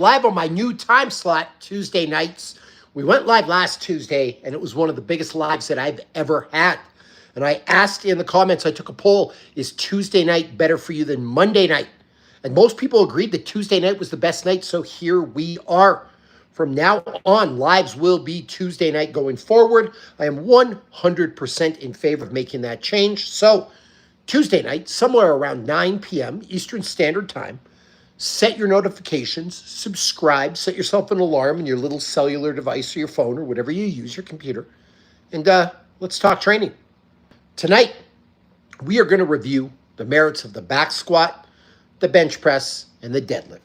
live on my new time slot Tuesday nights. We went live last Tuesday, and it was one of the biggest lives that I've ever had. And I asked in the comments, I took a poll, is Tuesday night better for you than Monday night? And most people agreed that Tuesday night was the best night, so here we are. From now on, lives will be Tuesday night going forward. I am 100% in favor of making that change. So Tuesday night, somewhere around 9 p.m. Eastern Standard Time, set your notifications, subscribe, set yourself an alarm in your little cellular device or your phone or whatever you use, your computer, and let's talk training. Tonight, we are going to review the merits of the back squat, the bench press, and the deadlift.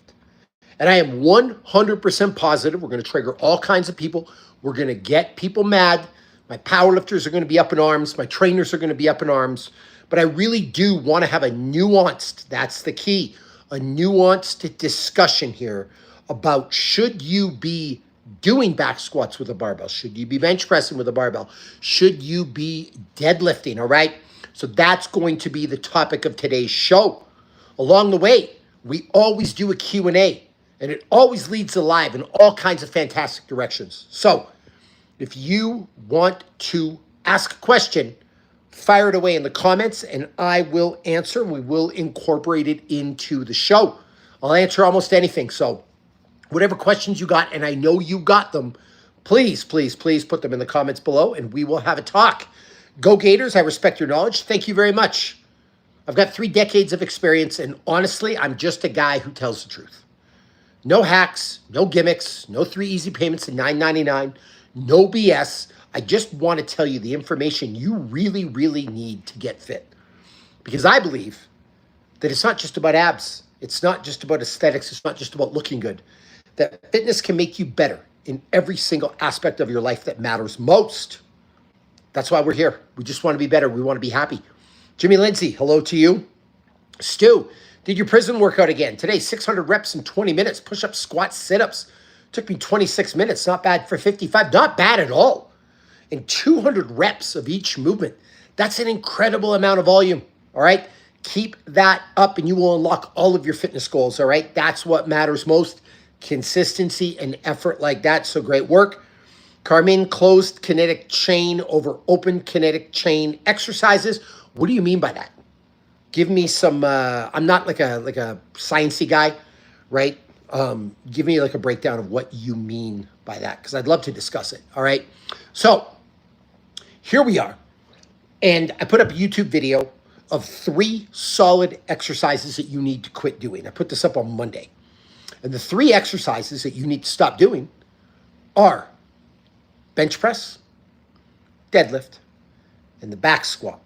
And I am 100% positive we're going to trigger all kinds of people. We're going to get people mad. My powerlifters are going to be up in arms. My trainers are going to be up in arms. But I really do want to have a nuanced, that's the key, a nuanced discussion here about should you be doing back squats with a barbell? Should you be bench pressing with a barbell? Should you be deadlifting, all right? So that's going to be the topic of today's show. Along the way, we always do a Q&A, and it always leads live in all kinds of fantastic directions. So if you want to ask a question, fire it away in the comments, and I will answer, and we will incorporate it into the show. I'll answer almost anything. So whatever questions you got, and I know you got them, please, please, please put them in the comments below, and we will have a talk. Go Gators, I respect your knowledge. Thank you very much. I've got 3 decades of experience, and honestly, I'm just a guy who tells the truth. No hacks, no gimmicks, no 3 easy payments at $9.99, no BS. I just want to tell you the information you really, really need to get fit. Because I believe that it's not just about abs. It's not just about aesthetics. It's not just about looking good. That fitness can make you better in every single aspect of your life that matters most. That's why we're here. We just want to be better. We want to be happy. Jimmy Lindsay, hello to you. Stu, did your prison workout again. Today, 600 reps in 20 minutes. Push-ups, squats, sit-ups. Took me 26 minutes. Not bad for 55. Not bad at all. And 200 reps of each movement. That's an incredible amount of volume, all right? Keep that up and you will unlock all of your fitness goals, all right? That's what matters most, consistency and effort like that. So great work. Carmen, closed kinetic chain over open kinetic chain exercises. What do you mean by that? Give me some, I'm not like a sciencey guy, right? Give me like a breakdown of what you mean by that, because I'd love to discuss it, all right? So here we are, and I put up a YouTube video of 3 solid exercises that you need to quit doing. I put this up on Monday, and the 3 exercises that you need to stop doing are bench press, deadlift, and the back squat.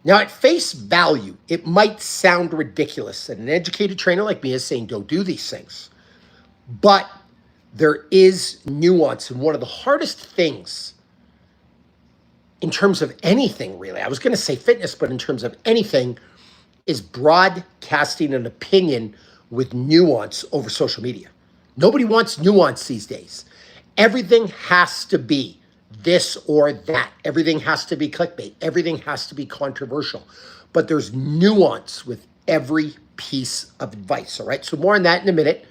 Now, at face value, it might sound ridiculous that an educated trainer like me is saying don't do these things, but there is nuance, and one of the hardest things in terms of anything, really, I was going to say fitness, but in terms of anything, is broadcasting an opinion with nuance over social media. Nobody wants nuance these days. Everything has to be this or that. Everything has to be clickbait. Everything has to be controversial. But there's nuance with every piece of advice, all right? So more on that in a minute.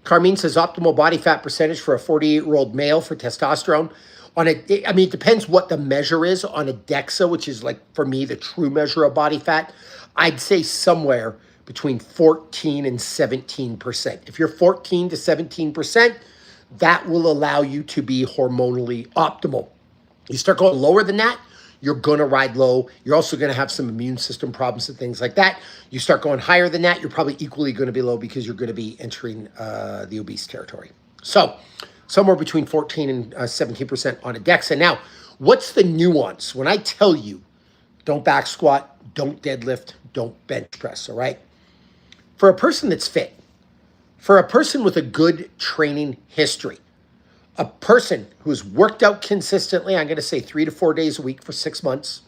Carmine says optimal body fat percentage for a 48-year-old male for testosterone. It depends what the measure is. On a DEXA, which is like, for me, the true measure of body fat, I'd say somewhere between 14 and 17%. If you're 14 to 17%, that will allow you to be hormonally optimal. You start going lower than that, you're going to ride low. You're also going to have some immune system problems and things like that. You start going higher than that, you're probably equally going to be low because you're going to be entering the obese territory. So somewhere between 14 and 17% on a DEXA. Now, what's the nuance? When I tell you don't back squat, don't deadlift, don't bench press, all right? For a person that's fit, for a person with a good training history, a person who's worked out consistently, I'm going to say 3 to 4 days a week for 6 months,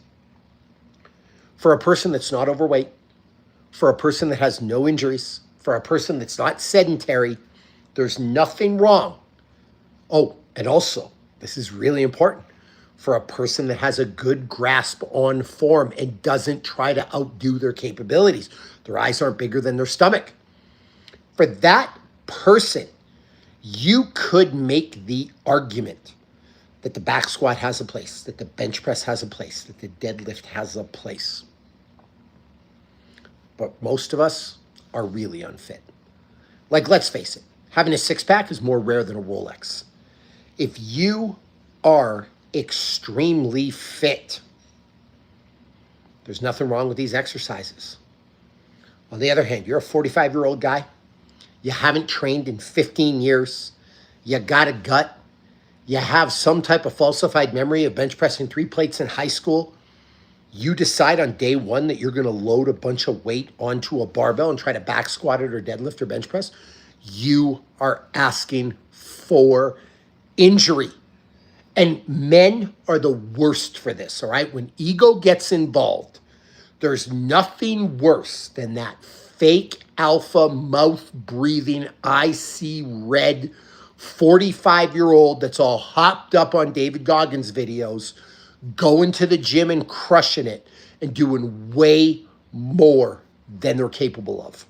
for a person that's not overweight, for a person that has no injuries, for a person that's not sedentary, there's nothing wrong. Oh, and also, this is really important, for a person that has a good grasp on form and doesn't try to outdo their capabilities. Their eyes aren't bigger than their stomach. For that person, You could make the argument that the back squat has a place, that the bench press has a place, that the deadlift has a place. But most of us are really unfit. Like, let's face it, having a six-pack is more rare than a Rolex. If you are extremely fit, there's nothing wrong with these exercises. On the other hand, you're a 45-year-old guy, you haven't trained in 15 years, you got a gut, you have some type of falsified memory of bench pressing 3 plates in high school, you decide on day one that you're going to load a bunch of weight onto a barbell and try to back squat it or deadlift or bench press, you are asking for injury. And men are the worst for this, all right? When ego gets involved, there's nothing worse than that fake alpha mouth breathing, I see red 45-year-old that's all hopped up on David Goggins videos, going to the gym and crushing it and doing way more than they're capable of.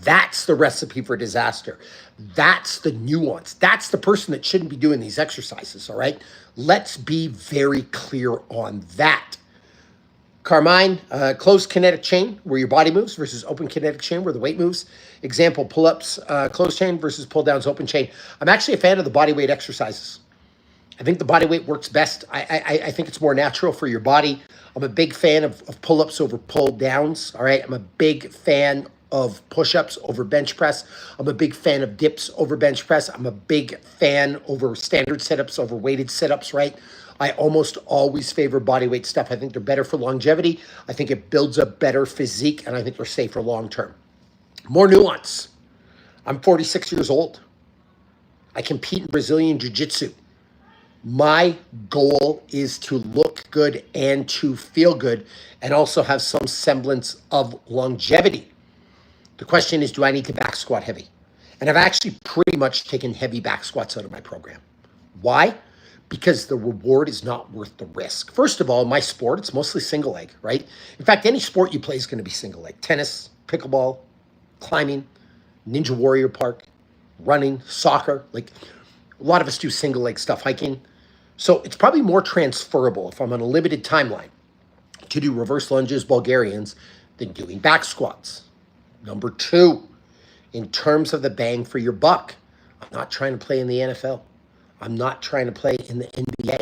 That's the recipe for disaster. That's the nuance. That's the person that shouldn't be doing these exercises, all right? Let's be very clear on that. Carmine, closed kinetic chain where your body moves versus open kinetic chain where the weight moves. Example, pull-ups, closed chain versus pull-downs, open chain. I'm actually a fan of the body weight exercises. I think the body weight works best. I think it's more natural for your body. I'm a big fan of pull-ups over pull-downs, all right? I'm a big fan of push-ups over bench press. I'm a big fan of dips over bench press. I'm a big fan over standard sit-ups over weighted sit-ups, right? I almost always favor body weight stuff. I think they're better for longevity. I think it builds a better physique, and I think they're safer long-term. More nuance. I'm 46 years old. I compete in Brazilian Jiu-Jitsu. My goal is to look good and to feel good and also have some semblance of longevity. The question is, do I need to back squat heavy? And I've actually pretty much taken heavy back squats out of my program. Why? Because the reward is not worth the risk. First of all, my sport, it's mostly single leg, right? In fact, any sport you play is going to be single leg. Tennis, pickleball, climbing, Ninja Warrior Park, running, soccer. Like a lot of us do single leg stuff, hiking. So it's probably more transferable if I'm on a limited timeline to do reverse lunges, Bulgarians, than doing back squats. Number two, in terms of the bang for your buck, I'm not trying to play in the NFL. I'm not trying to play in the NBA,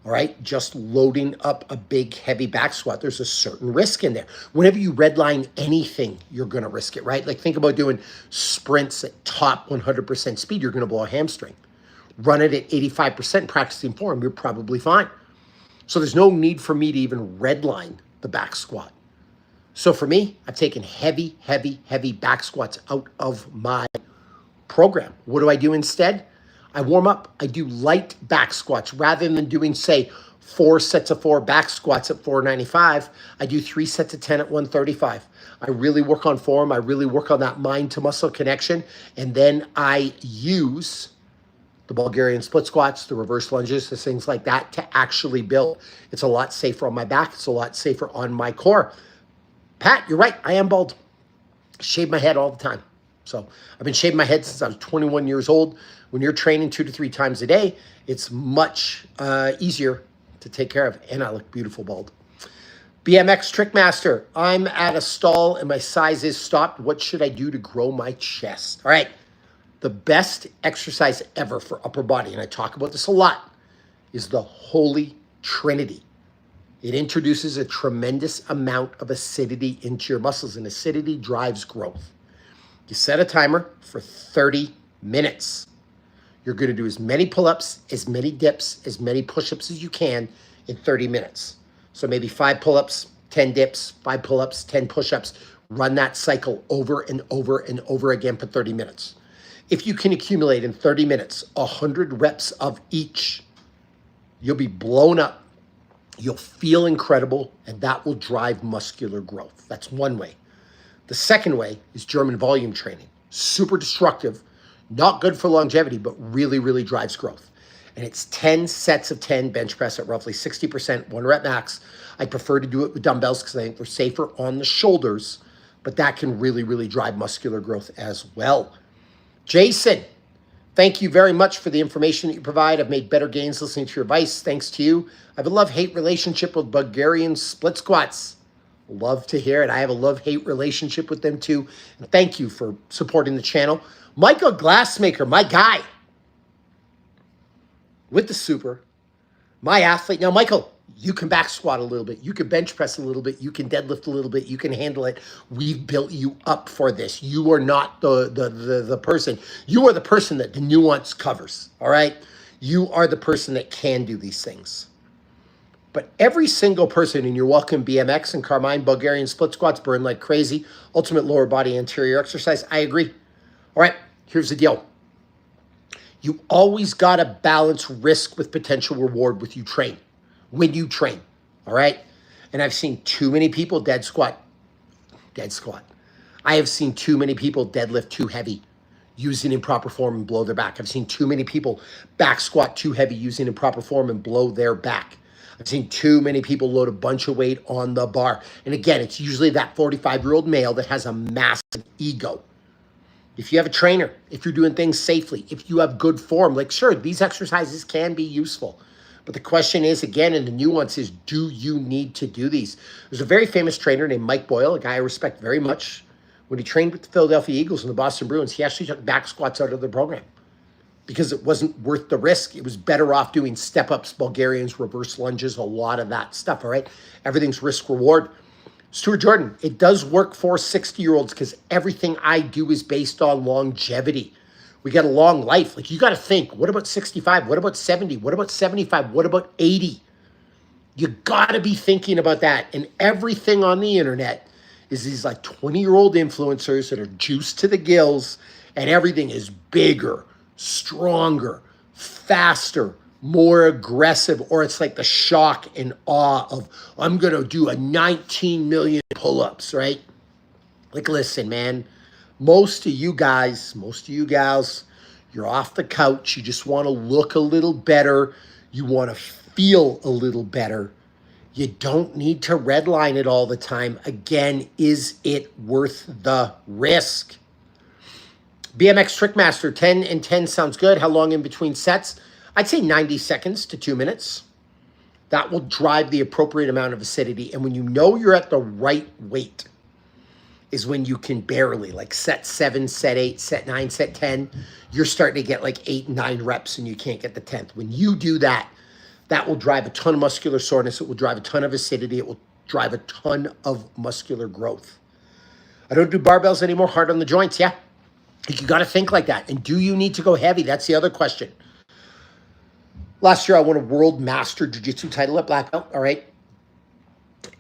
all right? Just loading up a big, heavy back squat, there's a certain risk in there. Whenever you redline anything, you're going to risk it, right? Like think about doing sprints at top 100% speed, you're going to blow a hamstring. Run it at 85% practicing form, you're probably fine. So there's no need for me to even redline the back squat. So for me, I've taken heavy, heavy, heavy back squats out of my program. What do I do instead? I warm up. I do light back squats rather than doing, say, 4 sets of 4 back squats at 495. I do 3 sets of 10 at 135. I really work on form. I really work on that mind to muscle connection. And then I use the Bulgarian split squats, the reverse lunges, the things like that to actually build. It's a lot safer on my back. It's a lot safer on my core. Pat, you're right. I am bald. Shave my head all the time. So I've been shaving my head since I was 21 years old. When you're training 2 to 3 times a day, it's much easier to take care of. And I look beautiful bald. BMX Trickmaster, I'm at a stall and my size is stopped. What should I do to grow my chest? All right. The best exercise ever for upper body, and I talk about this a lot, is the Holy Trinity. It introduces a tremendous amount of acidity into your muscles, and acidity drives growth. You set a timer for 30 minutes. You're going to do as many pull-ups, as many dips, as many push-ups as you can in 30 minutes. So maybe 5 pull-ups, 10 dips, 5 pull-ups, 10 push-ups. Run that cycle over and over and over again for 30 minutes. If you can accumulate in 30 minutes 100 reps of each, you'll be blown up. You'll feel incredible, and that will drive muscular growth. That's one way. The second way is German volume training. Super destructive, not good for longevity, but really, really drives growth. And it's 10 sets of 10 bench press at roughly 60%, 1 rep max. I prefer to do it with dumbbells because I think they're safer on the shoulders, but that can really, really drive muscular growth as well. Jason, Thank you very much for the information that you provide. I've made better gains listening to your advice. Thanks to you. I have a love-hate relationship with Bulgarian split squats. Love to hear it. I have a love-hate relationship with them too. And thank you for supporting the channel. Michael Glassmaker, my guy, with the super, my athlete. Now, Michael, you can back squat a little bit. You can bench press a little bit. You can deadlift a little bit. You can handle it. We've built you up for this. You are not the person. You are the person that the Nuance covers, all right? You are the person that can do these things. But every single person, and you're welcome, BMX and Carmine, Bulgarian split squats, burn like crazy, ultimate lower body anterior exercise. I agree. All right, here's the deal. You always got to balance risk with potential reward with you train, when you train, all right? And I've seen too many people dead squat. I have seen too many people deadlift too heavy, using improper form and blow their back. I've seen too many people back squat too heavy, using improper form and blow their back. I've seen too many people load a bunch of weight on the bar. And again, it's usually that 45-year-old male that has a massive ego. If you have a trainer, if you're doing things safely, if you have good form, like sure, these exercises can be useful. But the question is, again, and the nuance is, do you need to do these? There's a very famous trainer named Mike Boyle, a guy I respect very much. When he trained with the Philadelphia Eagles and the Boston Bruins, he actually took back squats out of the program because it wasn't worth the risk. It was better off doing step-ups, Bulgarians, reverse lunges, a lot of that stuff, all right? Everything's risk-reward. Stuart Jordan, it does work for 60-year-olds because everything I do is based on longevity. We got a long life. Like, you got to think, what about 65? What about 70? What about 75? What about 80? You got to be thinking about that. And everything on the internet is these like 20-year-old influencers that are juiced to the gills, and everything is bigger, stronger, faster, more aggressive, or it's like the shock and awe of, I'm going to do a 19 million pull-ups, right? Like, listen, man, most of you guys, most of you gals, you're off the couch. You just want to look a little better. You want to feel a little better. You don't need to redline it all the time. Again, is it worth the risk? BMX Trickmaster, 10 and 10 sounds good. How long in between sets? I'd say 90 seconds to 2 minutes. That will drive the appropriate amount of acidity. And when you know you're at the right weight is when you can barely, like set 7, set 8, set 9, set 10, you're starting to get like 8, 9 reps and you can't get the 10th. When you do that, that will drive a ton of muscular soreness. It will drive a ton of acidity. It will drive a ton of muscular growth. I don't do barbells anymore, hard on the joints, yeah. You got to think like that. And do you need to go heavy? That's the other question. Last year, I won a world master jiu-jitsu title at black belt, all right?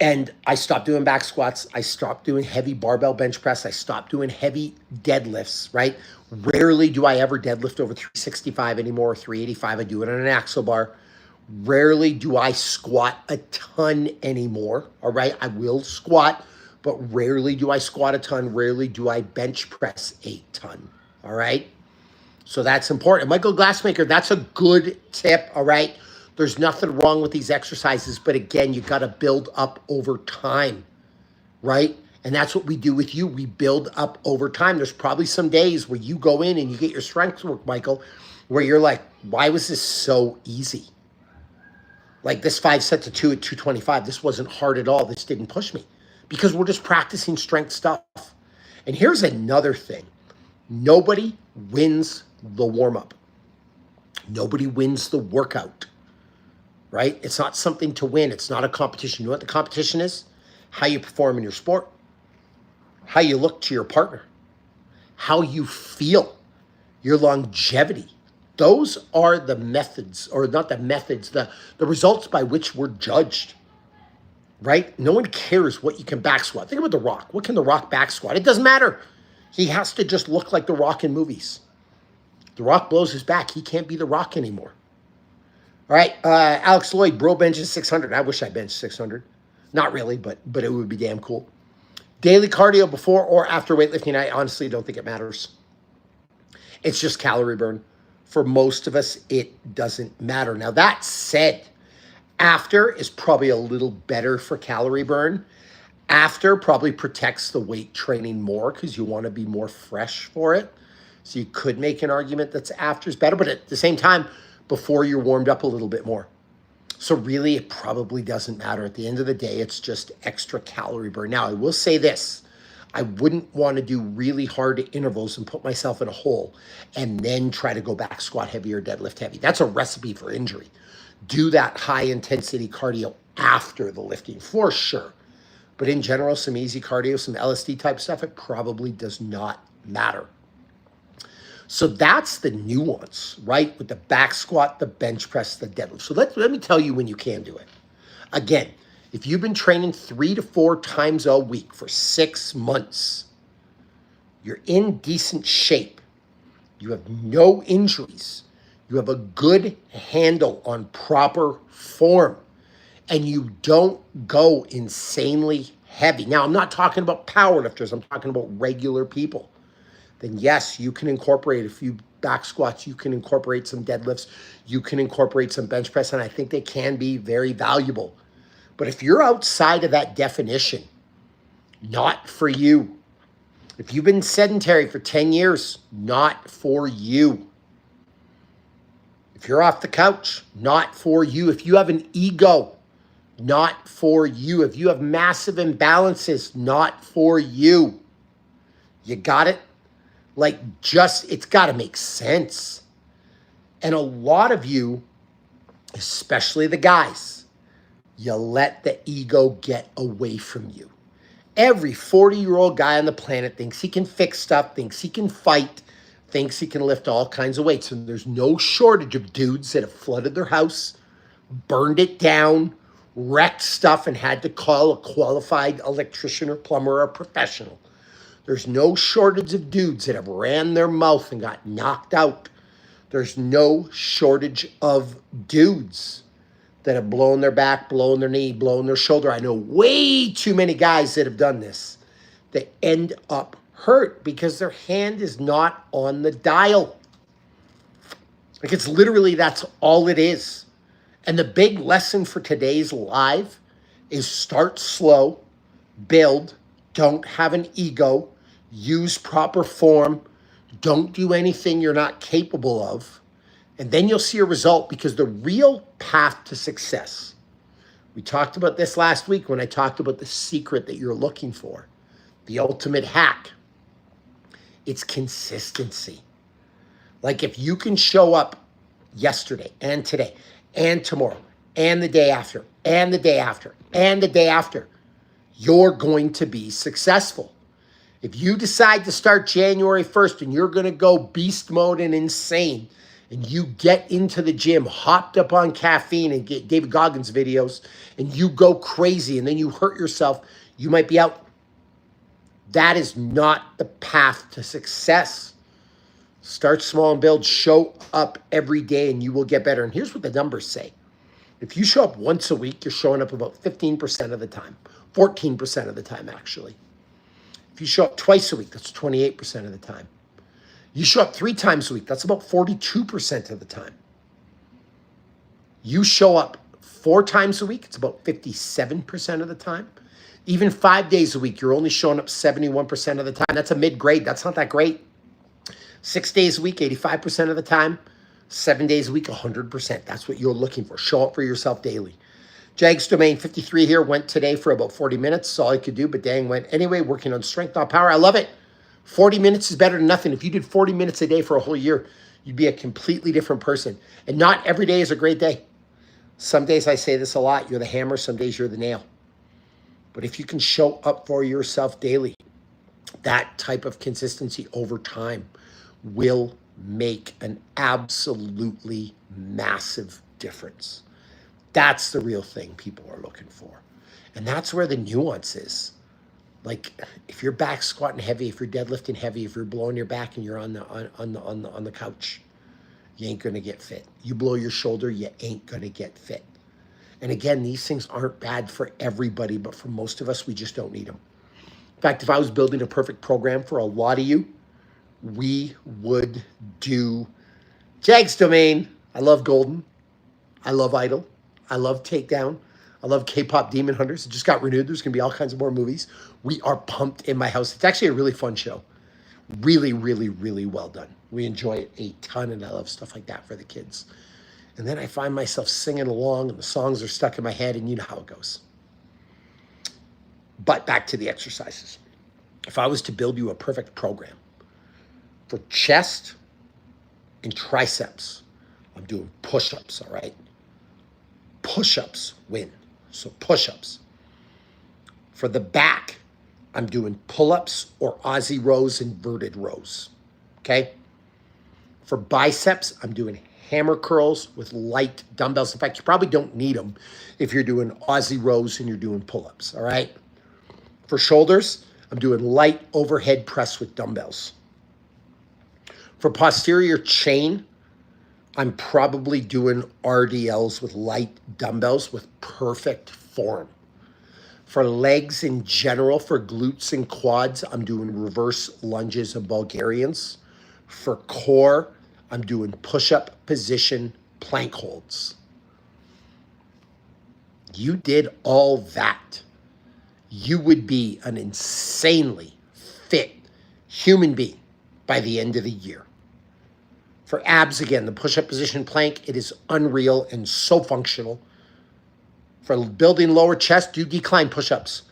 And I stopped doing back squats. I stopped doing heavy barbell bench press. I stopped doing heavy deadlifts, right? Rarely do I ever deadlift over 365 anymore, 385. I do it on an axle bar. Rarely do I squat a ton anymore, all right? I will squat, but rarely do I squat a ton. Rarely do I bench press a ton, all right? So that's important. Michael Glassmaker, that's a good tip, all right? There's nothing wrong with these exercises, but again, you got to build up over time, right? And that's what we do with you. We build up over time. There's probably some days where you go in and you get your strength work, Michael, where you're like, why was this so easy? Like this 5 sets of 2 at 225, this wasn't hard at all. This didn't push me because we're just practicing strength stuff. And here's another thing. Nobody wins the warm-up. Nobody wins the workout, right? It's not something to win. It's not a competition. You know what the competition is? How you perform in your sport, how you look to your partner, how you feel, your longevity. Those are the methods, or not the methods, the results by which we're judged, right? No one cares what you can back squat. Think about The Rock. What can The Rock back squat? It doesn't matter. He has to just look like The Rock in movies. The Rock blows his back. He can't be The Rock anymore. All right, Alex Lloyd, bro benches 600. I wish I benched 600. Not really, but it would be damn cool. Daily cardio before or after weightlifting, I honestly don't think it matters. It's just calorie burn. For most of us, it doesn't matter. Now, that said, after is probably a little better for calorie burn. After probably protects the weight training more because you want to be more fresh for it. So you could make an argument that's after is better, but at the same time, before you're warmed up a little bit more. So really, it probably doesn't matter. At the end of the day, it's just extra calorie burn. Now, I will say this. I wouldn't want to do really hard intervals and put myself in a hole and then try to go back squat heavy or deadlift heavy. That's a recipe for injury. Do that high intensity cardio after the lifting for sure. But in general, some easy cardio, some LSD type stuff, it probably does not matter. So that's the nuance, right? With the back squat, the bench press, the deadlift. So let me tell you when you can do it. Again, if you've been training 3 to 4 times a week for 6 months, you're in decent shape. You have no injuries. You have a good handle on proper form. And you don't go insanely heavy. Now, I'm not talking about powerlifters. I'm talking about regular people. Then yes, you can incorporate a few back squats. You can incorporate some deadlifts. You can incorporate some bench press. And I think they can be very valuable. But if you're outside of that definition, not for you. If you've been sedentary for 10 years, not for you. If you're off the couch, not for you. If you have an ego, not for you. If you have massive imbalances, not for you. You got it? It's got to make sense. And a lot of you, especially the guys, you let the ego get away from you. Every 40-year-old guy on the planet thinks he can fix stuff, thinks he can fight, thinks he can lift all kinds of weights. And there's no shortage of dudes that have flooded their house, burned it down, wrecked stuff, and had to call a qualified electrician or plumber or a professional. There's no shortage of dudes that have ran their mouth and got knocked out. There's no shortage of dudes that have blown their back, blown their knee, blown their shoulder. I know way too many guys that have done this that end up hurt because their hand is not on the dial. It's literally, that's all it is. And the big lesson for today's live is start slow, build, don't have an ego, use proper form, don't do anything you're not capable of, and then you'll see a result, because the real path to success, we talked about this last week when I talked about the secret that you're looking for, the ultimate hack. It's consistency. If you can show up yesterday and today and tomorrow and the day after and the day after and the day after, you're going to be successful. If you decide to start January 1st and you're going to go beast mode and insane, and you get into the gym, hopped up on caffeine and get David Goggins videos, and you go crazy and then you hurt yourself, you might be out. That is not the path to success. Start small and build. Show up every day and you will get better. And here's what the numbers say. If you show up once a week, you're showing up about 15% of the time, 14% of the time, actually. If you show up twice a week, that's 28% of the time. You show up 3 times a week, that's about 42% of the time. You show up 4 times a week, it's about 57% of the time. Even 5 days a week, you're only showing up 71% of the time. That's a mid-grade. That's not that great. 6 days a week, 85% of the time. 7 days a week, 100%. That's what you're looking for. Show up for yourself daily. Jags Domain 53 here went today for about 40 minutes. That's all I could do, but dang, went anyway, working on strength, not power. I love it. 40 minutes is better than nothing. If you did 40 minutes a day for a whole year, you'd be a completely different person. And not every day is a great day. Some days, I say this a lot, you're the hammer, some days you're the nail. But if you can show up for yourself daily, that type of consistency over time will make an absolutely massive difference. That's the real thing people are looking for. And that's where the nuance is. If you're back squatting heavy, if you're deadlifting heavy, if you're blowing your back and you're on the couch, you ain't gonna get fit. You blow your shoulder, you ain't gonna get fit. And again, these things aren't bad for everybody, but for most of us, we just don't need them. In fact, if I was building a perfect program for a lot of you, we would do Jags Domain. I love Golden. I love Idol. I love Takedown. I love K-pop Demon Hunters. It just got renewed. There's going to be all kinds of more movies. We are pumped in my house. It's actually a really fun show. Really, really, really well done. We enjoy it a ton, and I love stuff like that for the kids. And then I find myself singing along, and the songs are stuck in my head, and you know how it goes. But back to the exercises. If I was to build you a perfect program for chest and triceps, I'm doing push-ups, all right? Push-ups win. So push-ups. For the back, I'm doing pull-ups or Aussie rows, inverted rows, okay? For biceps, I'm doing hammer curls with light dumbbells. In fact, you probably don't need them if you're doing Aussie rows and you're doing pull-ups, all right? For shoulders, I'm doing light overhead press with dumbbells. For posterior chain, I'm probably doing RDLs with light dumbbells with perfect form. For legs in general, for glutes and quads, I'm doing reverse lunges and Bulgarians. For core, I'm doing push-up position plank holds. You did all that, you would be an insanely fit human being by the end of the year. For abs, again, the push-up position plank, it is unreal and so functional. For building lower chest, do decline push-ups.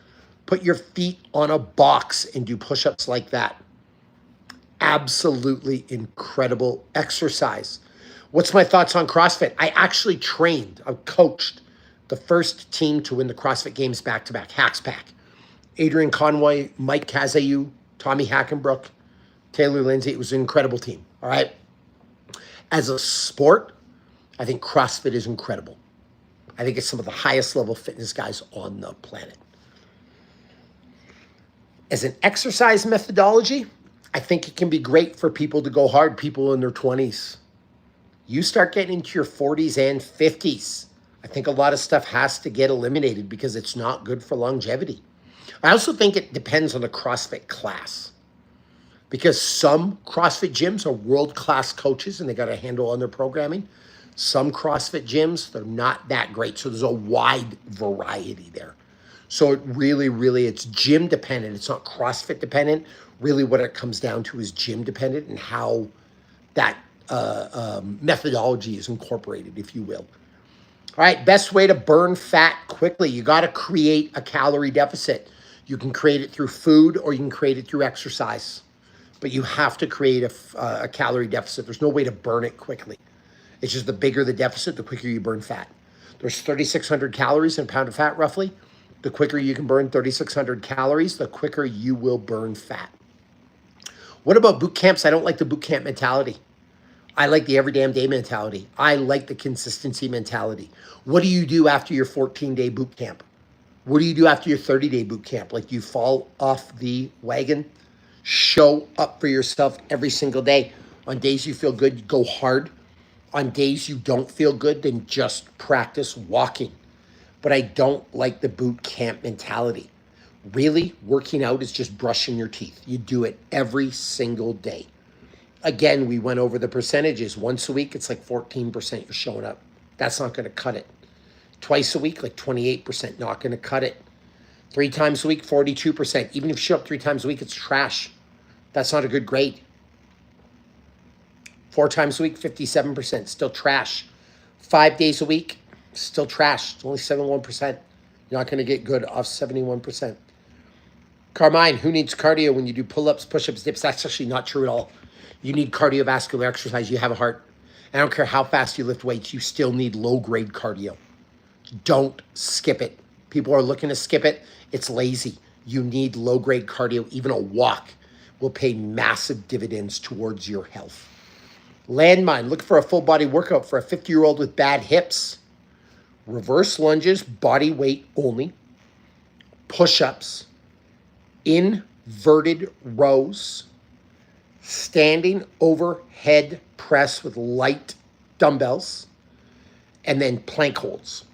Put your feet on a box and do push-ups like that. Absolutely incredible exercise. What's my thoughts on CrossFit? I actually trained, I coached the first team to win the CrossFit Games back-to-back, Hackspack. Adrian Conway, Mike Kazayu, Tommy Hackenbrook, Taylor Lindsay. It was an incredible team, all right? As a sport, I think CrossFit is incredible. I think it's some of the highest level fitness guys on the planet. As an exercise methodology, I think it can be great for people to go hard, people in their 20s. You start getting into your 40s and 50s, I think a lot of stuff has to get eliminated because it's not good for longevity. I also think it depends on the CrossFit class, because some CrossFit gyms are world-class coaches and they got a handle on their programming. Some CrossFit gyms, they're not that great. So there's a wide variety there. So it really, it's gym dependent. It's not CrossFit dependent. Really what it comes down to is gym dependent and how that methodology is incorporated, if you will. All right, best way to burn fat quickly. You got to create a calorie deficit. You can create it through food or you can create it through exercise. But you have to create a calorie deficit. There's no way to burn it quickly. It's just the bigger the deficit, the quicker you burn fat. There's 3,600 calories in a pound of fat, roughly. The quicker you can burn 3,600 calories, the quicker you will burn fat. What about boot camps? I don't like the boot camp mentality. I like the every damn day mentality. I like the consistency mentality. What do you do after your 14-day boot camp? What do you do after your 30-day boot camp? Like, you fall off the wagon? Show up for yourself every single day. On days you feel good, go hard. On days you don't feel good, then just practice walking. But I don't like the boot camp mentality. Really, working out is just brushing your teeth. You do it every single day. Again, we went over the percentages. Once a week, it's like 14% you're showing up. That's not going to cut it. Twice a week, like 28%, not going to cut it. 3 times a week, 42%. Even if you show up 3 times a week, it's trash. That's not a good grade. 4 times a week, 57%, still trash. 5 days a week, still trash. It's only 71%. You're not going to get good off 71%. Carmine, who needs cardio when you do pull-ups, push-ups, dips? That's actually not true at all. You need cardiovascular exercise. You have a heart. I don't care how fast you lift weights. You still need low-grade cardio. Don't skip it. People are looking to skip it. It's lazy. You need low-grade cardio. Even a walk will pay massive dividends towards your health. Landmine, look for a full body workout for a 50-year-old with bad hips. Reverse lunges, body weight only. Push-ups. Inverted rows. Standing overhead press with light dumbbells. And then plank holds.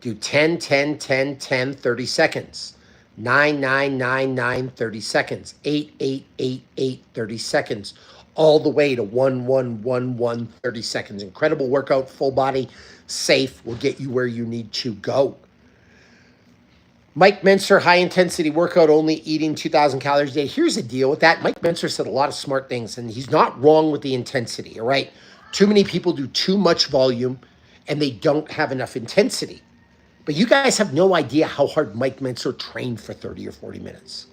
Do 10, 10, 10, 10, 30 seconds. 9, 9, 9, 9, 30 seconds. 8, 8, 8, 8, 30 seconds. All the way to 1, 1, 1, 1, 30 seconds. Incredible workout, full body, safe, will get you where you need to go. Mike Menser, high intensity workout, only eating 2,000 calories a day. Here's the deal with that. Mike Menser said a lot of smart things, and he's not wrong with the intensity, all right? Too many people do too much volume, and they don't have enough intensity. But you guys have no idea how hard Mike Menser trained for 30 or 40 minutes.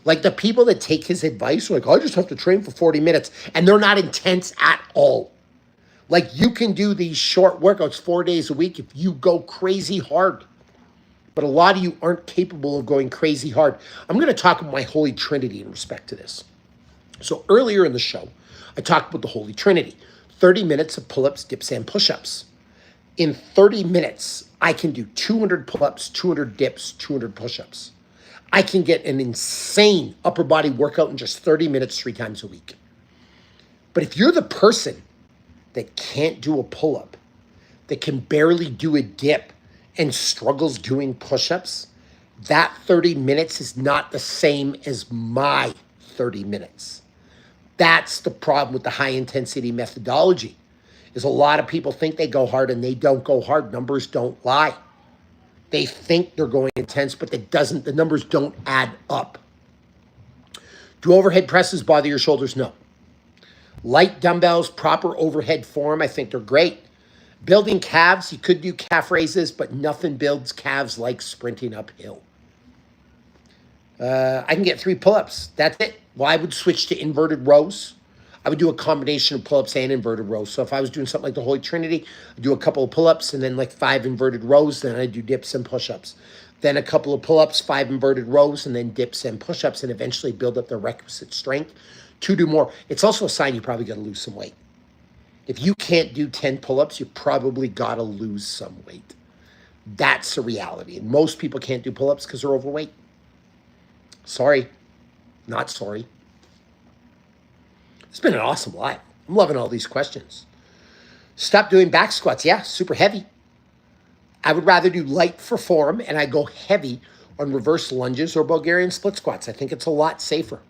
Like the people that take his advice are like, I just have to train for 40 minutes, and they're not intense at all. Like you can do these short workouts 4 days a week if you go crazy hard. But a lot of you aren't capable of going crazy hard. I'm going to talk about my Holy Trinity in respect to this. So earlier in the show, I talked about the Holy Trinity. 30 minutes of pull-ups, dips, and push-ups. In 30 minutes, I can do 200 pull-ups, 200 dips, 200 push-ups. I can get an insane upper body workout in just 30 minutes 3 times a week. But if you're the person that can't do a pull-up, that can barely do a dip, and struggles doing push-ups, that 30 minutes is not the same as my 30 minutes. That's the problem with the high intensity methodology, is a lot of people think they go hard and they don't go hard. Numbers don't lie. They think they're going intense, but the numbers don't add up. Do overhead presses bother your shoulders? No. Light dumbbells, proper overhead form, I think they're great. Building calves, you could do calf raises, but nothing builds calves like sprinting uphill. I can get 3 pull-ups. That's it. Well, I would switch to inverted rows. I would do a combination of pull-ups and inverted rows. So if I was doing something like the Holy Trinity, I'd do a couple of pull-ups and then like 5 inverted rows. Then I'd do dips and push-ups. Then a couple of pull-ups, 5 inverted rows, and then dips and push-ups, and eventually build up the requisite strength to do more. It's also a sign you probably got to lose some weight. If you can't do 10 pull-ups, you probably got to lose some weight. That's a reality. And most people can't do pull-ups because they're overweight. Sorry. Not sorry. It's been an awesome live. I'm loving all these questions. Stop doing back squats. Yeah, super heavy. I would rather do light for form, and I go heavy on reverse lunges or Bulgarian split squats. I think it's a lot safer.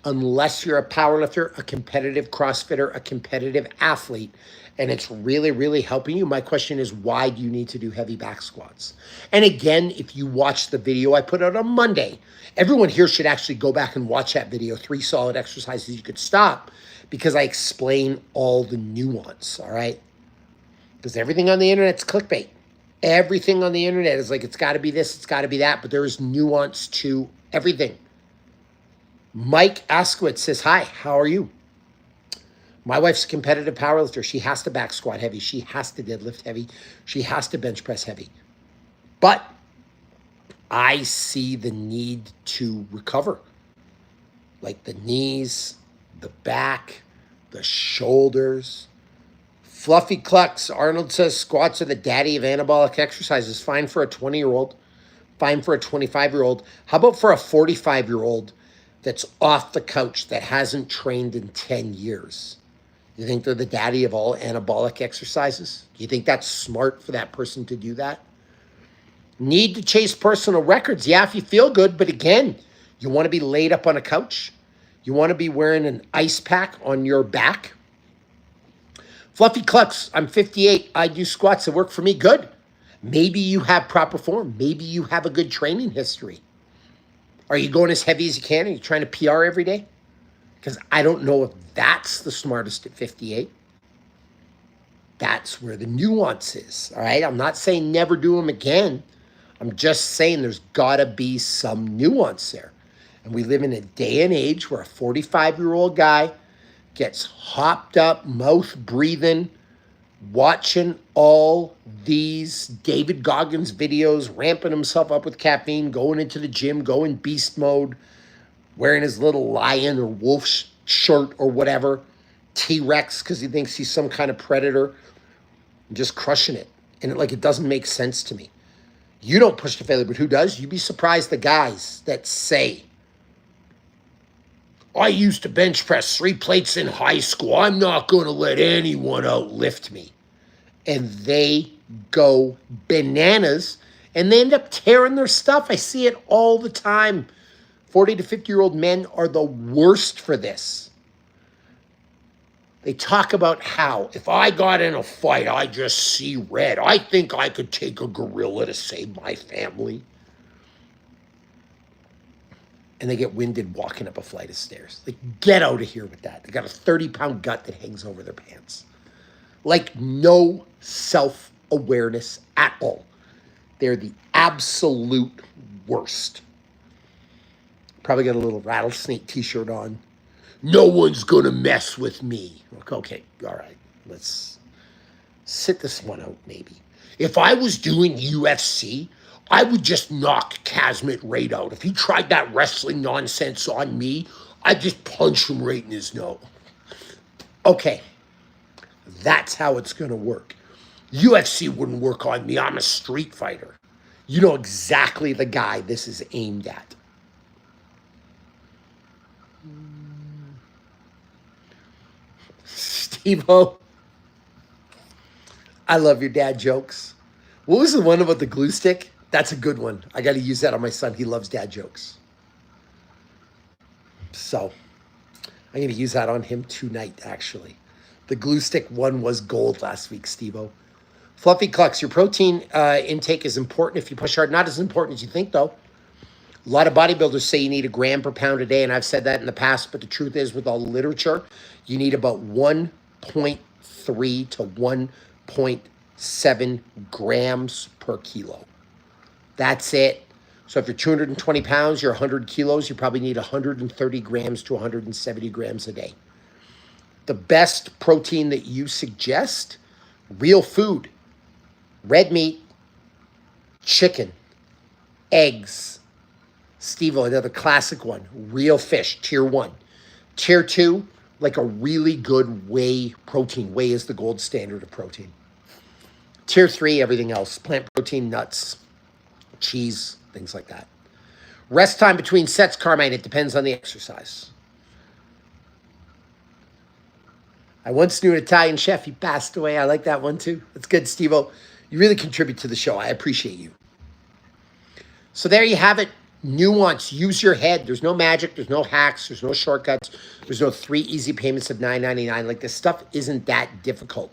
Unless you're a powerlifter, a competitive CrossFitter, a competitive athlete, and it's really, really helping you. My question is, why do you need to do heavy back squats? And again, if you watch the video I put out on Monday, everyone here should actually go back and watch that video, 3 solid exercises you could stop, because I explain all the nuance, all right? Because everything on the internet's clickbait. Everything on the internet is like, it's got to be this, it's got to be that, but there is nuance to everything. Mike Askowitz says, hi, how are you? My wife's a competitive powerlifter. She has to back squat heavy. She has to deadlift heavy. She has to bench press heavy. But I see the need to recover. Like the knees, the back, the shoulders. Fluffy Clucks, Arnold says squats are the daddy of anabolic exercises. Fine for a 20-year-old. Fine for a 25-year-old. How about for a 45-year-old that's off the couch, that hasn't trained in 10 years? You think they're the daddy of all anabolic exercises? Do you think that's smart for that person to do that? Need to chase personal records? Yeah, if you feel good, but again, you want to be laid up on a couch? You want to be wearing an ice pack on your back? Fluffy Clucks, I'm 58. I do squats that work for me. Good. Maybe you have proper form. Maybe you have a good training history. Are you going as heavy as you can? Are you trying to PR every day? Because I don't know if that's the smartest at 58. That's where the nuance is, all right? I'm not saying never do them again. I'm just saying there's got to be some nuance there. And we live in a day and age where a 45-year-old guy gets hopped up, mouth breathing, watching all these David Goggins videos, ramping himself up with caffeine, going into the gym, going beast mode, wearing his little lion or wolf shirt or whatever, T-Rex because he thinks he's some kind of predator, and just crushing it. And it doesn't make sense to me. You don't push to failure, but who does? You'd be surprised the guys that say, I used to bench press 3 plates in high school. I'm not going to let anyone outlift me. And they go bananas, and they end up tearing their stuff. I see it all the time. 40 to 50-year-old men are the worst for this. They talk about how, if I got in a fight, I just see red. I think I could take a gorilla to save my family. and they get winded walking up a flight of stairs. Like, get out of here with that. They got a 30-pound gut that hangs over their pants. Like, no self-awareness at all. They're the absolute worst. Probably got a little rattlesnake t-shirt on. No one's gonna mess with me. Okay, all right. Let's sit this one out, maybe. If I was doing UFC, I would just knock Kazmat right out. If he tried that wrestling nonsense on me, I'd just punch him right in his nose. Okay, that's how it's gonna work. UFC wouldn't work on me. I'm a street fighter. You know exactly the guy this is aimed at. Steve-O, I love your dad jokes. What was the one about the glue stick? That's a good one. I got to use that on my son. He loves dad jokes. So I'm going to use that on him tonight, actually. The glue stick one was gold last week, Steve-O. Fluffy Clucks, your protein intake is important if you push hard. Not as important as you think, though. A lot of bodybuilders say you need 1 gram per pound a day, and I've said that in the past, but the truth is, with all the literature, you need about 1.3 to 1.7 grams per kilo. That's it. So if you're 220 pounds, you're 100 kilos, you probably need 130 grams to 170 grams a day. The best protein that you suggest, real food, red meat, chicken, eggs. Steve-O, another classic one, real fish, tier 1. Tier 2, like a really good whey protein. Whey is the gold standard of protein. Tier 3, everything else, plant protein, nuts, cheese, things like that. Rest time between sets, Carmine, it depends on the exercise. I once knew an Italian chef. He passed away. I like that one too. That's good, Steve-O. You really contribute to the show. I appreciate you. So there you have it. Nuance. Use your head. There's no magic. There's no hacks. There's no shortcuts. There's no 3 easy payments of $9.99. Like, this stuff isn't that difficult.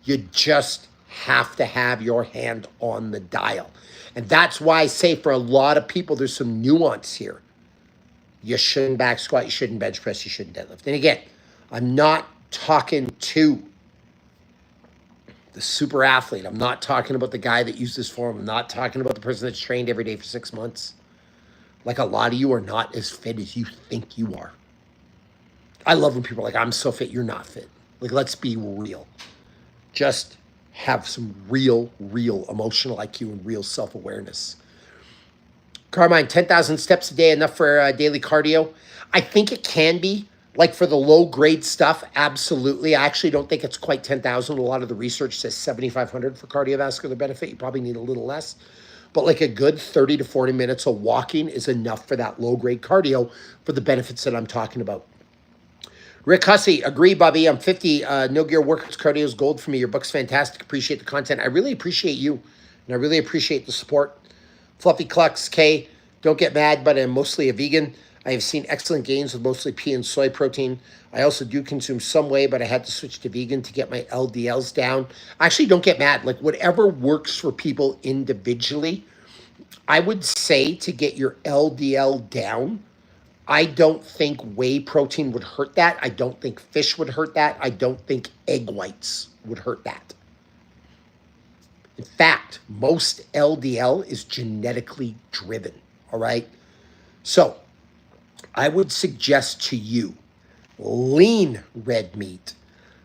You just have to have your hand on the dial. And that's why I say, for a lot of people, there's some nuance here. You shouldn't back squat. You shouldn't bench press. You shouldn't deadlift. And again, I'm not talking to the super athlete. I'm not talking about the guy that used this form. I'm not talking about the person that's trained every day for 6 months. Like, a lot of you are not as fit as you think you are. I love when people are like, I'm so fit, you're not fit. Like, let's be real. Just have some real emotional IQ and real self-awareness. Carmine, 10,000 steps a day, enough for daily cardio? I think it can be. Like, for the low-grade stuff, absolutely. I actually don't think it's quite 10,000. A lot of the research says 7,500 for cardiovascular benefit. You probably need a little less. But like a good 30 to 40 minutes of walking is enough for that low-grade cardio for the benefits that I'm talking about. Rick Hussey, agree, Bobby. I'm 50. No gear workouts, cardio is gold for me. Your book's fantastic. Appreciate the content. I really appreciate you, and I really appreciate the support. Fluffy Clucks, K, don't get mad, but I'm mostly a vegan. I have seen excellent gains with mostly pea and soy protein. I also do consume some whey, but I had to switch to vegan to get my LDLs down. Actually, don't get mad. Like, whatever works for people individually, I would say to get your LDL down. I don't think whey protein would hurt that. I don't think fish would hurt that. I don't think egg whites would hurt that. In fact, most LDL is genetically driven, all right? So I would suggest to you lean red meat,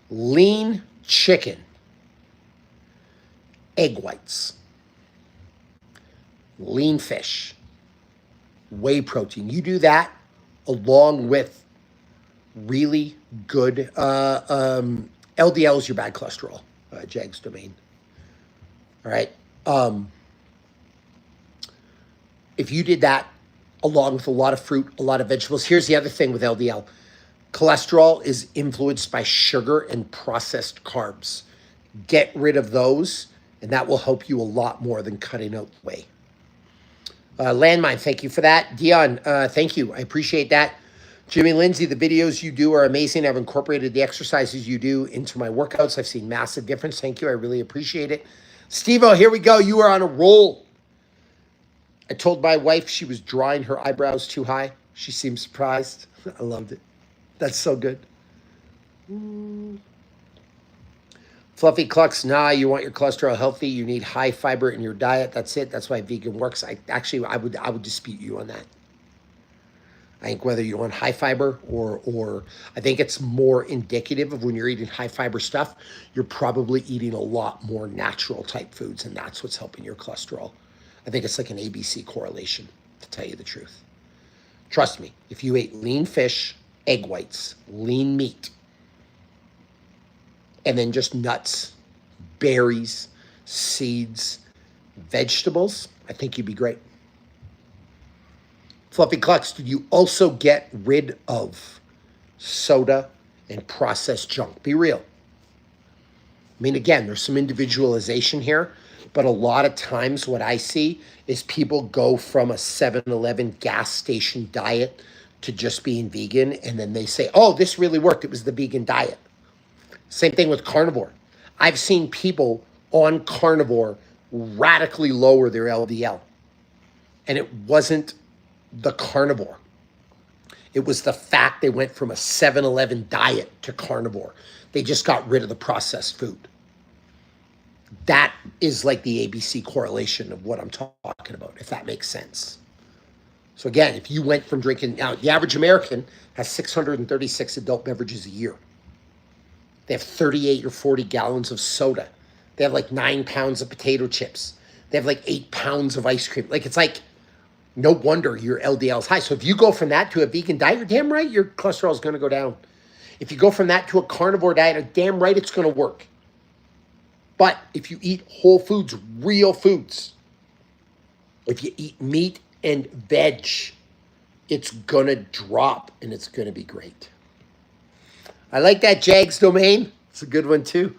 lean chicken, egg whites, lean fish, whey protein. You do that along with really good LDL is your bad cholesterol, Jag's domain. All right. If you did that along with a lot of fruit, a lot of vegetables, here's the other thing with LDL. Cholesterol is influenced by sugar and processed carbs. Get rid of those, and that will help you a lot more than cutting out whey. Landmine, thank you for that. Dion, thank you. I appreciate that. Jimmy Lindsay, the videos you do are amazing. I've incorporated the exercises you do into my workouts. I've seen massive difference. Thank you. I really appreciate it. Steve-O, here we go. You are on a roll. I told my wife she was drawing her eyebrows too high. She seemed surprised. I loved it. That's so good. Fluffy Clucks, nah, you want your cholesterol healthy, you need high fiber in your diet. That's it. That's why vegan works. I would dispute you on that. I think whether you want high fiber or I think it's more indicative of when you're eating high fiber stuff, you're probably eating a lot more natural type foods, and that's what's helping your cholesterol. I think it's like an ABC correlation, to tell you the truth. Trust me, if you ate lean fish, egg whites, lean meat, and then just nuts, berries, seeds, vegetables, I think you'd be great. Fluffy Clucks, did you also get rid of soda and processed junk? Be real. I mean, again, there's some individualization here, but a lot of times what I see is people go from a 7-Eleven gas station diet to just being vegan, and then they say, oh, this really worked. It was the vegan diet. Same thing with carnivore. I've seen people on carnivore radically lower their LDL, and it wasn't the carnivore. It was the fact they went from a 7-Eleven diet to carnivore. They just got rid of the processed food. That is like the ABC correlation of what I'm talking about, if that makes sense. So again, if you went from drinking, now the average American has 636 adult beverages a year. They have 38 or 40 gallons of soda. They have like 9 pounds of potato chips. They have like 8 pounds of ice cream. Like, it's like, no wonder your LDL is high. So if you go from that to a vegan diet, you're damn right your cholesterol is going to go down. If you go from that to a carnivore diet, you're damn right it's going to work. But if you eat whole foods, real foods, if you eat meat and veg, it's going to drop and it's going to be great. I like that Jags domain. It's a good one too.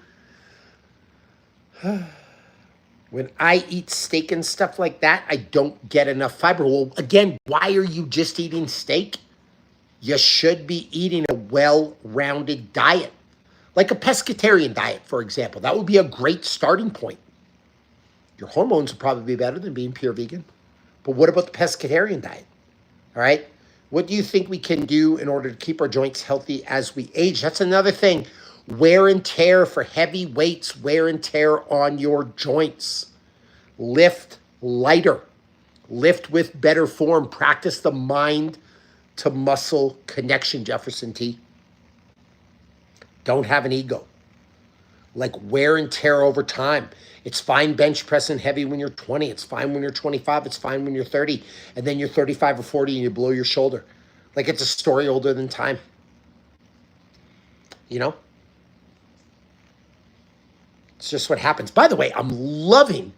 When I eat steak and stuff like that, I don't get enough fiber. Well, again, why are you just eating steak? You should be eating a well-rounded diet, like a pescatarian diet, for example. That would be a great starting point. Your hormones would probably be better than being pure vegan. But what about the pescatarian diet? All right? What do you think we can do in order to keep our joints healthy as we age? That's another thing. Wear and tear for heavy weights, wear and tear on your joints. Lift lighter. Lift with better form. Practice the mind to muscle connection, Jefferson T. Don't have an ego. Like, wear and tear over time. It's fine bench pressing heavy when you're 20. It's fine when you're 25. It's fine when you're 30. And then you're 35 or 40 and you blow your shoulder. Like, it's a story older than time. You know? It's just what happens. By the way, I'm loving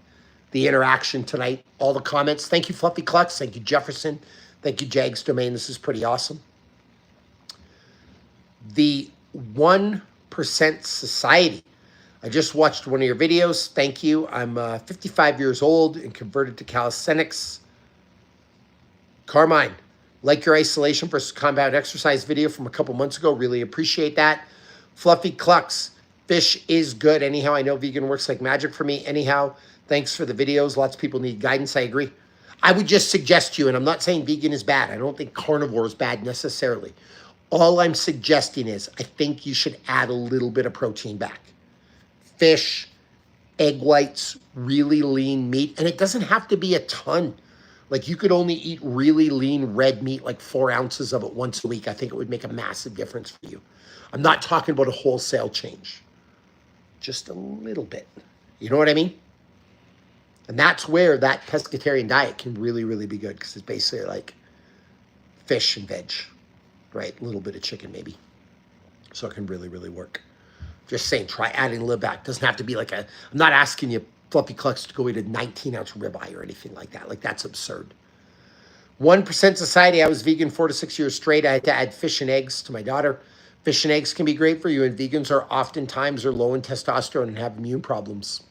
the interaction tonight. All the comments. Thank you, Fluffy Clucks. Thank you, Jefferson. Thank you, Jags Domain. This is pretty awesome. The 1% Society. I just watched one of your videos. Thank you. I'm 55 years old and converted to calisthenics. Carmine, like your isolation versus compound exercise video from a couple months ago. Really appreciate that. Fluffy Clucks, fish is good. Anyhow, I know vegan works like magic for me. Anyhow, thanks for the videos. Lots of people need guidance. I agree. I would just suggest you, and I'm not saying vegan is bad. I don't think carnivore is bad necessarily. All I'm suggesting is I think you should add a little bit of protein back. Fish, egg whites, really lean meat. And it doesn't have to be a ton. Like, you could only eat really lean red meat, like 4 ounces of it once a week. I think it would make a massive difference for you. I'm not talking about a wholesale change. Just a little bit. You know what I mean? And that's where that pescatarian diet can really, really be good, because it's basically like fish and veg, right? A little bit of chicken maybe. So it can really, really work. Just saying, try adding a little back. Doesn't have to be like I'm not asking you, Fluffy Clucks, to go eat a 19-ounce ribeye or anything like that. Like, that's absurd. 1% Society, I was vegan 4 to 6 years straight. I had to add fish and eggs to my daughter. Fish and eggs can be great for you, and vegans are oftentimes low in testosterone and have immune problems.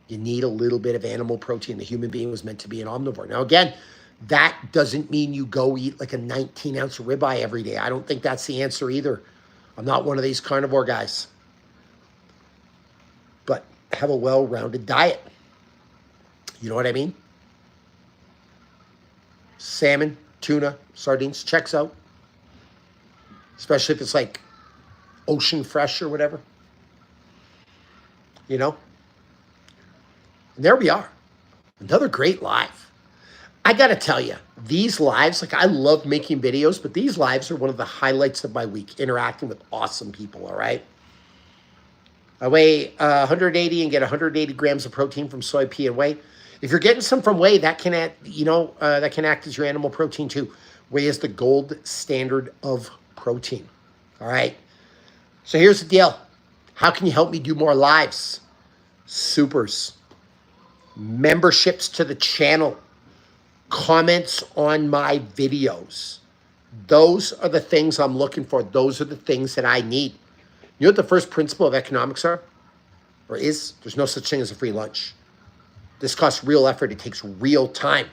You need a little bit of animal protein. The human being was meant to be an omnivore. Now, again, that doesn't mean you go eat like a 19-ounce ribeye every day. I don't think that's the answer either. I'm not one of these carnivore guys. But have a well-rounded diet. You know what I mean? Salmon, tuna, sardines, checks out. Especially if it's like ocean fresh or whatever. You know? And there we are. Another great live. I got to tell you, these lives, like I love making videos, but these lives are one of the highlights of my week, interacting with awesome people, all right? I weigh 180 and get 180 grams of protein from soy, pea, and whey. If you're getting some from whey, that can act, that can act as your animal protein too. Whey is the gold standard of protein, all right? So here's the deal. How can you help me do more lives? Supers, memberships to the channel, comments on my videos. Those are the things I'm looking for. Those are the things that I need. You know what the first principle of economics are? Or is? There's no such thing as a free lunch. This costs real effort. It takes real time.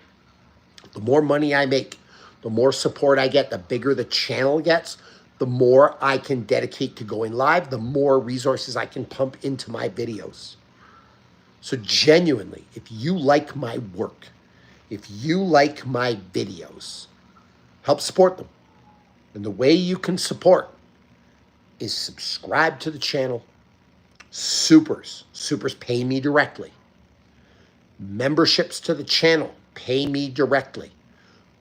The more money I make, the more support I get, the bigger the channel gets, the more I can dedicate to going live, the more resources I can pump into my videos. So genuinely, if you like my work, if you like my videos, help support them. And the way you can support is subscribe to the channel. Supers pay me directly. Memberships to the channel pay me directly.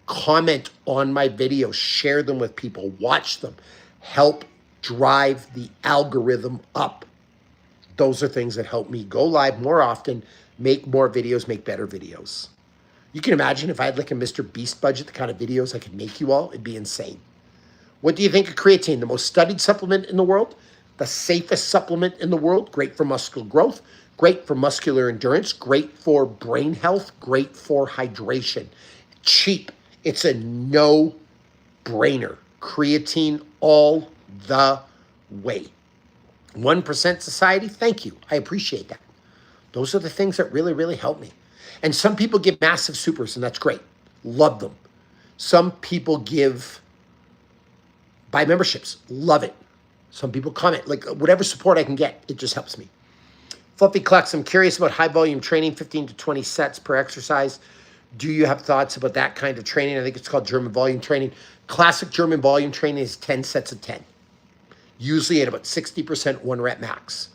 Comment on my videos, share them with people, watch them, help drive the algorithm up. Those are things that help me go live more often, make more videos, make better videos. You can imagine if I had like a Mr. Beast budget, the kind of videos I could make you all, it'd be insane. What do you think of creatine? The most studied supplement in the world, the safest supplement in the world, great for muscular growth, great for muscular endurance, great for brain health, great for hydration. Cheap. It's a no-brainer. Creatine all the way. 1% Society, thank you. I appreciate that. Those are the things that really, really help me. And some people give massive supers, and that's great. Love them. Some people buy memberships. Love it. Some people comment. Like, whatever support I can get, it just helps me. Fluffy Clucks, I'm curious about high volume training, 15 to 20 sets per exercise. Do you have thoughts about that kind of training? I think it's called German volume training. Classic German volume training is 10 sets of 10. Usually at about 60% 1 rep max.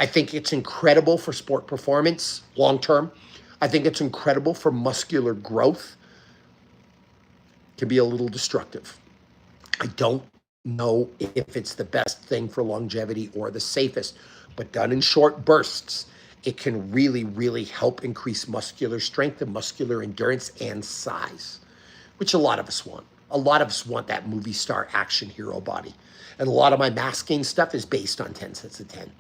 I think it's incredible for sport performance long term. I think it's incredible for muscular growth. It can be a little destructive. I don't know if it's the best thing for longevity or the safest, but done in short bursts, it can really, really help increase muscular strength and muscular endurance and size, which a lot of us want. A lot of us want that movie star action hero body. And a lot of my mass gain stuff is based on 10 sets of 10,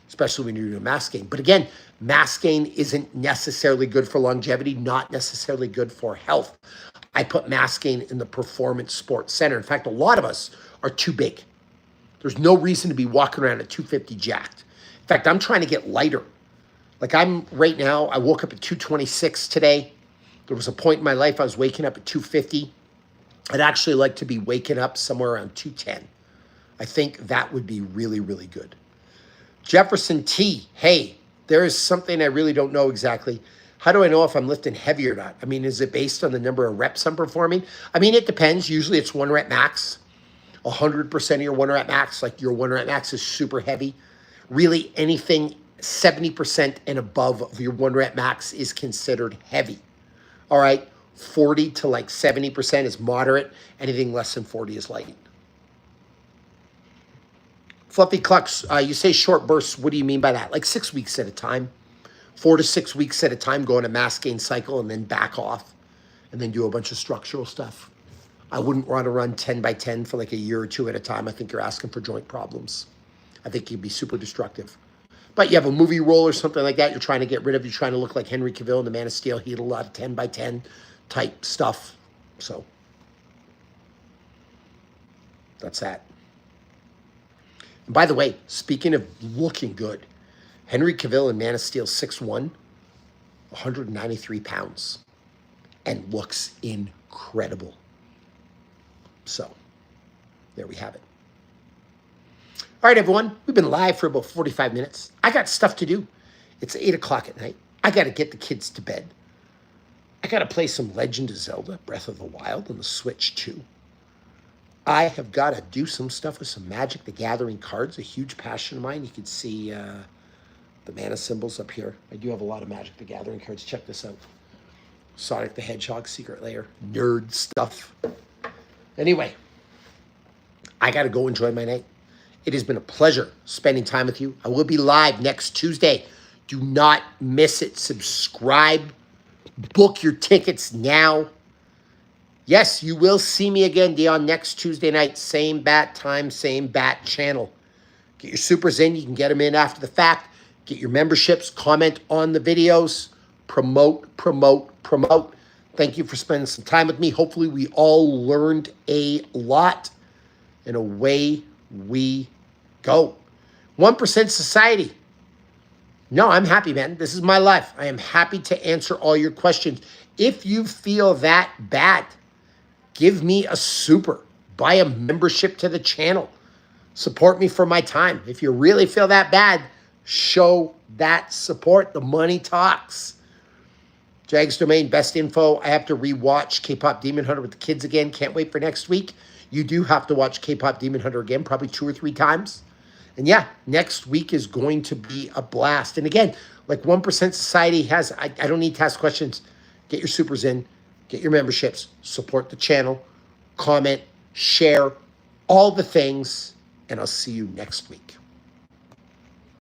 especially when you're doing mass gain. But again, mass gain isn't necessarily good for longevity, not necessarily good for health. I put mass gain in the performance sports center. In fact, a lot of us are too big. There's no reason to be walking around at 250 jacked. In fact, I'm trying to get lighter. Like right now, I woke up at 226 today. There was a point in my life I was waking up at 250. I'd actually like to be waking up somewhere around 210. I think that would be really, really good. Jefferson T, hey, there is something I really don't know exactly. How do I know if I'm lifting heavy or not? I mean, is it based on the number of reps I'm performing? I mean, it depends. Usually it's 1 rep max. 100% of your 1 rep max, like your 1 rep max is super heavy. Really anything 70% and above of your 1 rep max is considered heavy. All right, 40 to like 70% is moderate. Anything less than 40 is light. Fluffy Clucks, you say short bursts. What do you mean by that? Like 6 weeks at a time. 4 to 6 weeks at a time, go in a mass gain cycle and then back off and then do a bunch of structural stuff. I wouldn't want to run 10 by 10 for like a year or 2 at a time. I think you're asking for joint problems. I think you'd be super destructive. But you have a movie role or something like that you're trying to get rid of. You're trying to look like Henry Cavill in The Man of Steel. He had a lot of 10 by 10 type stuff. So that's that. And by the way, speaking of looking good, Henry Cavill in Man of Steel 6'1", 193 pounds, and looks incredible. So there we have it. All right, everyone, we've been live for about 45 minutes. I got stuff to do. It's 8 o'clock at night. I got to get the kids to bed. I got to play some Legend of Zelda, Breath of the Wild on the Switch too. I have got to do some stuff with some Magic the Gathering cards, a huge passion of mine. You can see the mana symbols up here. I do have a lot of Magic the Gathering cards. Check this out. Sonic the Hedgehog, Secret Lair, nerd stuff. Anyway, I got to go enjoy my night. It has been a pleasure spending time with you. I will be live next Tuesday. Do not miss it. Subscribe. Book your tickets now. Yes, you will see me again, Dion, next Tuesday night. Same bat time, same bat channel. Get your supers in. You can get them in after the fact. Get your memberships. Comment on the videos. Promote, promote, promote. Thank you for spending some time with me. Hopefully we all learned a lot. And away we go. 1% Society. No, I'm happy, man. This is my life. I am happy to answer all your questions. If you feel that bad, give me a super. Buy a membership to the channel. Support me for my time. If you really feel that bad, show that support. The money talks. Jags Domain, best info. I have to rewatch K-Pop Demon Hunter with the kids again. Can't wait for next week. You do have to watch K-Pop Demon Hunter again, probably 2 or 3 times. And yeah, next week is going to be a blast. And again, like 1% Society has, I don't need to ask questions. Get your supers in, get your memberships, support the channel, comment, share, all the things, and I'll see you next week.